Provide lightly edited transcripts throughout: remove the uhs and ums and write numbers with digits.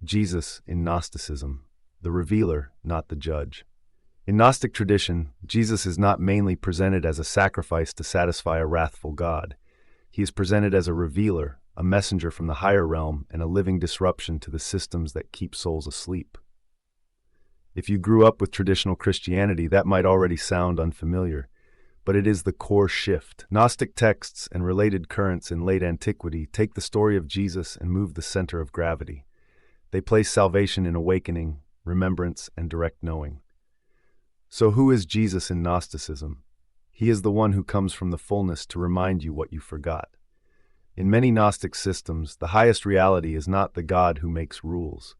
Jesus in Gnosticism, the revealer, not the judge. In Gnostic tradition, Jesus is not mainly presented as a sacrifice to satisfy a wrathful God. He is presented as a revealer, a messenger from the higher realm, and a living disruption to the systems that keep souls asleep. If you grew up with traditional Christianity, that might already sound unfamiliar, but it is the core shift. Gnostic texts and related currents in late antiquity take the story of Jesus and move the center of gravity. They place salvation in awakening, remembrance, and direct knowing. So who is Jesus in Gnosticism? He is the one who comes from the fullness to remind you what you forgot. In many Gnostic systems, the highest reality is not the God who makes rules.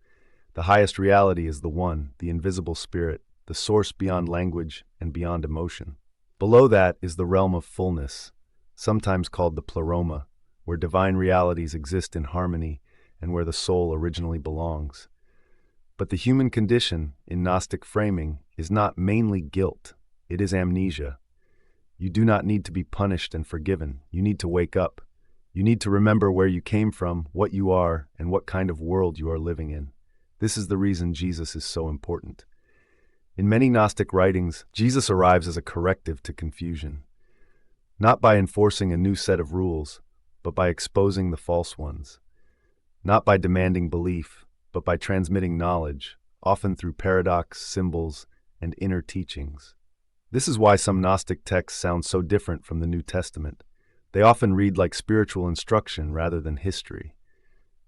The highest reality is the One, the invisible spirit, the source beyond language and beyond emotion. Below that is the realm of fullness, sometimes called the Pleroma, where divine realities exist in harmony and where the soul originally belongs. But the human condition, in Gnostic framing, is not mainly guilt, it is amnesia. You do not need to be punished and forgiven. You need to wake up. You need to remember where you came from, what you are, and what kind of world you are living in. This is the reason Jesus is so important. In many Gnostic writings, Jesus arrives as a corrective to confusion, not by enforcing a new set of rules, but by exposing the false ones, not by demanding belief, but by transmitting knowledge, often through paradox, symbols, and inner teachings. This is why some Gnostic texts sound so different from the New Testament. They often read like spiritual instruction rather than history.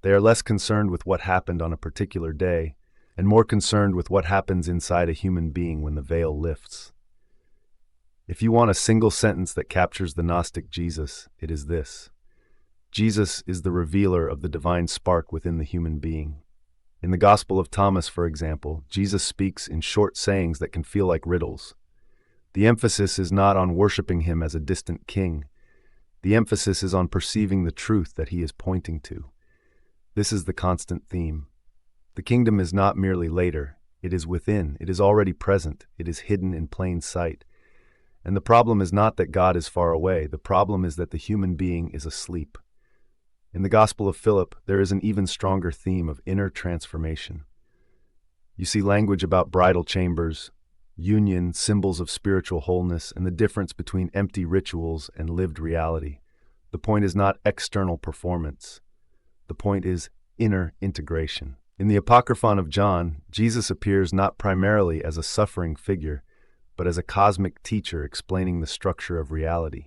They are less concerned with what happened on a particular day, and more concerned with what happens inside a human being when the veil lifts. If you want a single sentence that captures the Gnostic Jesus, it is this: Jesus is the revealer of the divine spark within the human being. In the Gospel of Thomas, for example, Jesus speaks in short sayings that can feel like riddles. The emphasis is not on worshiping him as a distant king. The emphasis is on perceiving the truth that he is pointing to. This is the constant theme. The kingdom is not merely later, it is within, it is already present, it is hidden in plain sight. And the problem is not that God is far away, the problem is that the human being is asleep. In the Gospel of Philip, there is an even stronger theme of inner transformation. You see language about bridal chambers, union, symbols of spiritual wholeness, and the difference between empty rituals and lived reality. The point is not external performance. The point is inner integration. In the Apocryphon of John, Jesus appears not primarily as a suffering figure, but as a cosmic teacher explaining the structure of reality.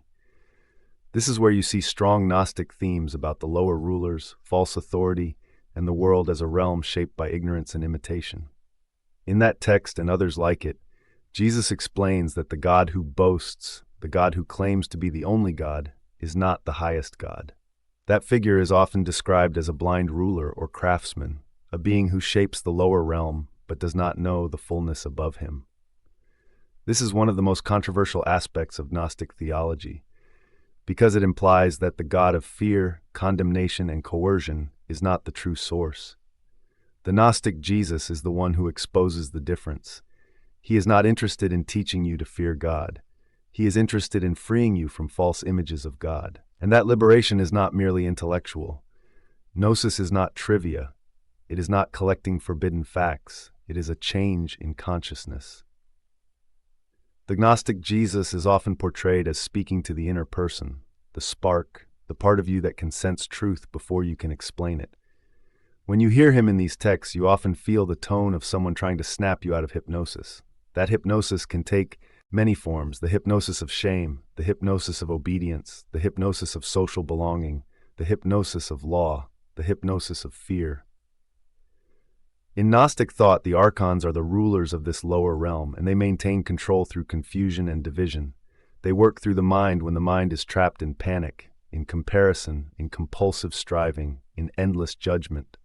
This is where you see strong Gnostic themes about the lower rulers, false authority, and the world as a realm shaped by ignorance and imitation. In that text and others like it, Jesus explains that the God who boasts, the God who claims to be the only God, is not the highest God. That figure is often described as a blind ruler or craftsman, a being who shapes the lower realm but does not know the fullness above him. This is one of the most controversial aspects of Gnostic theology, because it implies that the God of fear, condemnation, and coercion is not the true source. The Gnostic Jesus is the one who exposes the difference. He is not interested in teaching you to fear God. He is interested in freeing you from false images of God. And that liberation is not merely intellectual. Gnosis is not trivia. It is not collecting forbidden facts. It is a change in consciousness. The Gnostic Jesus is often portrayed as speaking to the inner person, the spark, the part of you that can sense truth before you can explain it. When you hear him in these texts, you often feel the tone of someone trying to snap you out of hypnosis. That hypnosis can take many forms: the hypnosis of shame, the hypnosis of obedience, the hypnosis of social belonging, the hypnosis of law, the hypnosis of fear. In Gnostic thought, the Archons are the rulers of this lower realm, and they maintain control through confusion and division. They work through the mind when the mind is trapped in panic, in comparison, in compulsive striving, in endless judgment.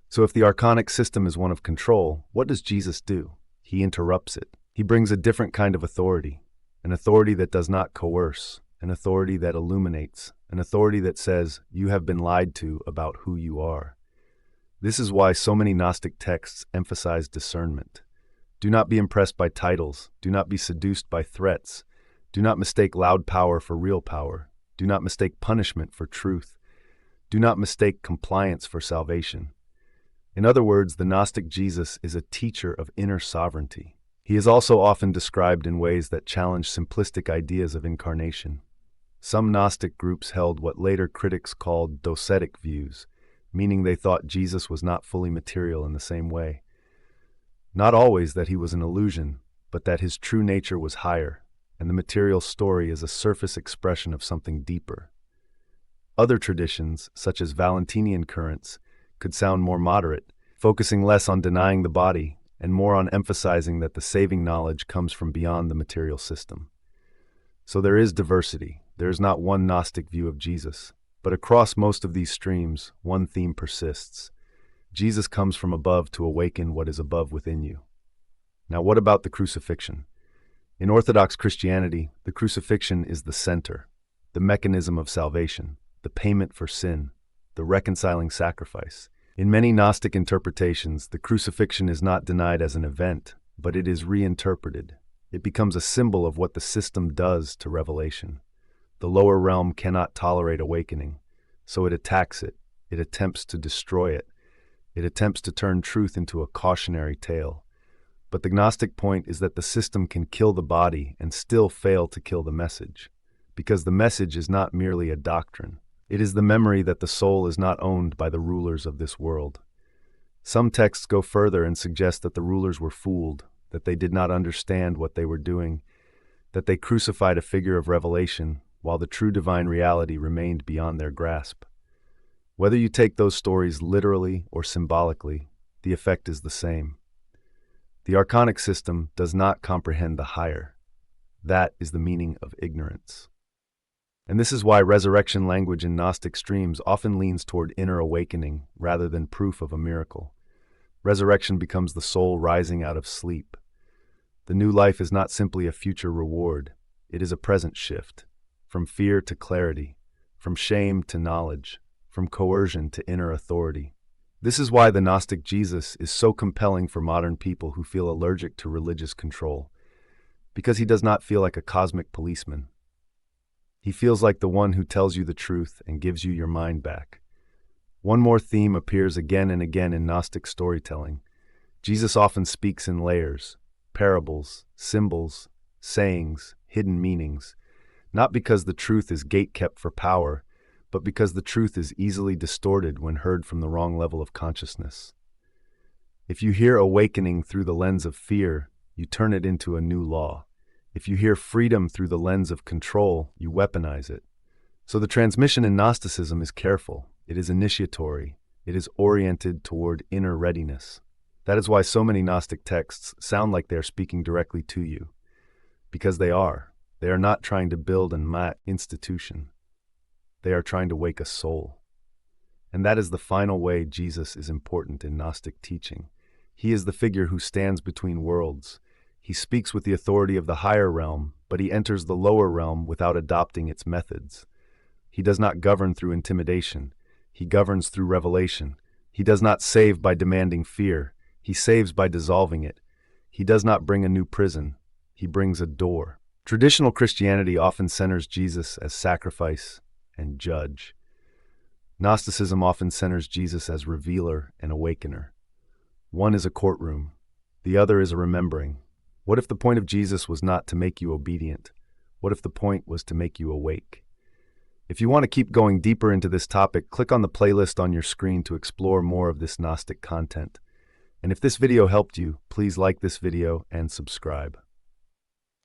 So if the Archonic system is one of control, what does Jesus do? He interrupts it. He brings a different kind of authority, an authority that does not coerce, an authority that illuminates, an authority that says, you have been lied to about who you are. This is why so many Gnostic texts emphasize discernment. Do not be impressed by titles. Do not be seduced by threats. Do not mistake loud power for real power. Do not mistake punishment for truth. Do not mistake compliance for salvation. In other words, the Gnostic Jesus is a teacher of inner sovereignty. He is also often described in ways that challenge simplistic ideas of incarnation. Some Gnostic groups held what later critics called docetic views, meaning they thought Jesus was not fully material in the same way. Not always that he was an illusion, but that his true nature was higher, and the material story is a surface expression of something deeper. Other traditions, such as Valentinian currents, could sound more moderate, focusing less on denying the body and more on emphasizing that the saving knowledge comes from beyond the material system. So there is diversity. There is not one Gnostic view of Jesus, but across most of these streams, one theme persists. Jesus comes from above to awaken what is above within you. Now, what about the crucifixion? In Orthodox Christianity, the crucifixion is the center, the mechanism of salvation, the payment for sin, the reconciling sacrifice. In many Gnostic interpretations, the crucifixion is not denied as an event, but it is reinterpreted. It becomes a symbol of what the system does to revelation. The lower realm cannot tolerate awakening, so it attacks it. It attempts to destroy it. It attempts to turn truth into a cautionary tale. But the Gnostic point is that the system can kill the body and still fail to kill the message, because the message is not merely a doctrine. It is the memory that the soul is not owned by the rulers of this world. Some texts go further and suggest that the rulers were fooled, that they did not understand what they were doing, that they crucified a figure of revelation while the true divine reality remained beyond their grasp. Whether you take those stories literally or symbolically, the effect is the same. The Archonic system does not comprehend the higher. That is the meaning of ignorance. And this is why resurrection language in Gnostic streams often leans toward inner awakening rather than proof of a miracle. Resurrection becomes the soul rising out of sleep. The new life is not simply a future reward. It is a present shift, from fear to clarity, from shame to knowledge, from coercion to inner authority. This is why the Gnostic Jesus is so compelling for modern people who feel allergic to religious control, because he does not feel like a cosmic policeman. He feels like the one who tells you the truth and gives you your mind back. One more theme appears again and again in Gnostic storytelling. Jesus often speaks in layers, parables, symbols, sayings, hidden meanings, not because the truth is gate-kept for power, but because the truth is easily distorted when heard from the wrong level of consciousness. If you hear awakening through the lens of fear, you turn it into a new law. If you hear freedom through the lens of control, you weaponize it. So the transmission in Gnosticism is careful. It is initiatory. It is oriented toward inner readiness. That is why so many Gnostic texts sound like they are speaking directly to you. Because they are. They are not trying to build an institution. They are trying to wake a soul. And that is the final way Jesus is important in Gnostic teaching. He is the figure who stands between worlds. He speaks with the authority of the higher realm, but he enters the lower realm without adopting its methods. He does not govern through intimidation. He governs through revelation. He does not save by demanding fear. He saves by dissolving it. He does not bring a new prison. He brings a door. Traditional Christianity often centers Jesus as sacrifice and judge. Gnosticism often centers Jesus as revealer and awakener. One is a courtroom. The other is a remembering. What if the point of Jesus was not to make you obedient? What if the point was to make you awake? If you want to keep going deeper into this topic, click on the playlist on your screen to explore more of this Gnostic content. And if this video helped you, please like this video and subscribe.